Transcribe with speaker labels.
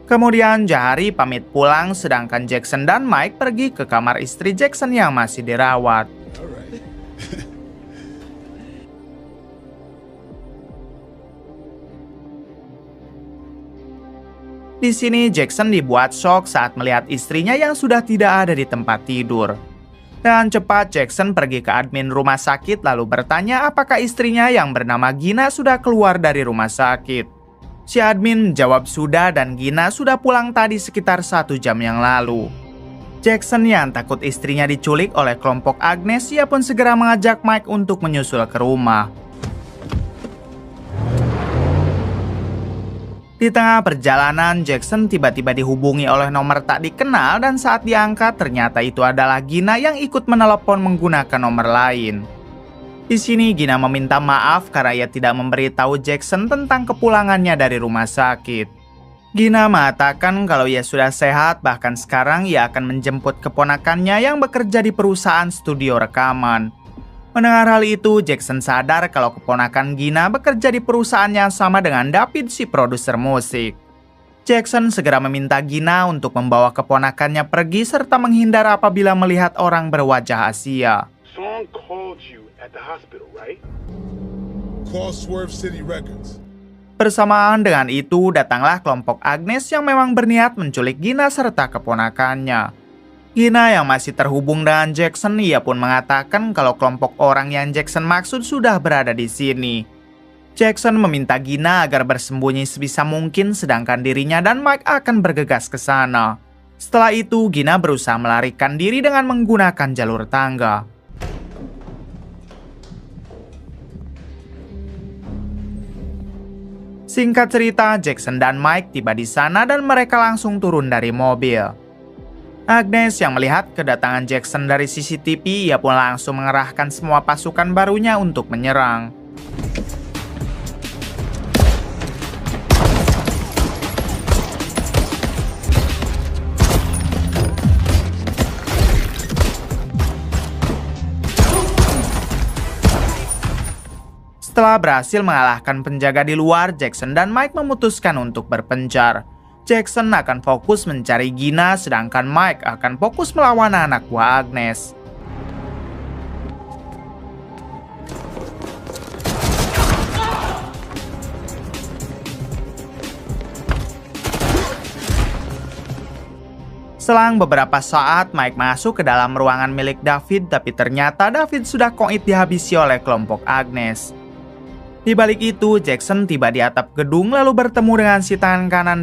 Speaker 1: Kemudian Jahari pamit pulang sedangkan Jackson dan Mike pergi ke kamar istri Jackson yang masih dirawat.
Speaker 2: All right.
Speaker 1: Di sini Jackson dibuat shock saat melihat istrinya yang sudah tidak ada di tempat tidur. Dan cepat Jackson pergi ke admin rumah sakit lalu bertanya apakah istrinya yang bernama Gina sudah keluar dari rumah sakit. Si admin menjawab sudah dan Gina sudah pulang tadi sekitar 1 jam yang lalu. Jackson yang takut istrinya diculik oleh kelompok Agnes, ia pun segera mengajak Mike untuk menyusul ke rumah. Di tengah perjalanan, Jackson tiba-tiba dihubungi oleh nomor tak dikenal dan saat diangkat ternyata itu adalah Gina yang ikut menelepon menggunakan nomor lain. Di sini Gina meminta maaf karena ia tidak memberitahu Jackson tentang kepulangannya dari rumah sakit. Gina mengatakan kalau ia sudah sehat, bahkan sekarang ia akan menjemput keponakannya yang bekerja di perusahaan studio rekaman. Mendengar hal itu, Jackson sadar kalau keponakan Gina bekerja di perusahaan yang sama dengan David si produser musik. Jackson segera meminta Gina untuk membawa keponakannya pergi serta menghindar apabila melihat orang berwajah Asia.
Speaker 3: Song called you at the hospital, right?
Speaker 2: Call Swerve City Records.
Speaker 1: Bersamaan dengan itu, datanglah kelompok Agnes yang memang berniat menculik Gina serta keponakannya. Gina yang masih terhubung dengan Jackson, ia pun mengatakan kalau kelompok orang yang Jackson maksud sudah berada di sini. Jackson meminta Gina agar bersembunyi sebisa mungkin sedangkan dirinya dan Mike akan bergegas ke sana. Setelah itu, Gina berusaha melarikan diri dengan menggunakan jalur tangga. Singkat cerita, Jackson dan Mike tiba di sana dan mereka langsung turun dari mobil. Agnes yang melihat kedatangan Jackson dari CCTV, ia pun langsung mengerahkan semua pasukan barunya untuk menyerang. Setelah berhasil mengalahkan penjaga di luar, Jackson dan Mike memutuskan untuk berpencar. Jackson akan fokus mencari Gina, sedangkan Mike akan fokus melawan anak buah Agnes. Selang beberapa saat, Mike masuk ke dalam ruangan milik David, tapi ternyata David sudah koit dihabisi oleh kelompok Agnes. Di balik itu, Jackson tiba di atap gedung lalu bertemu dengan si tangan kanan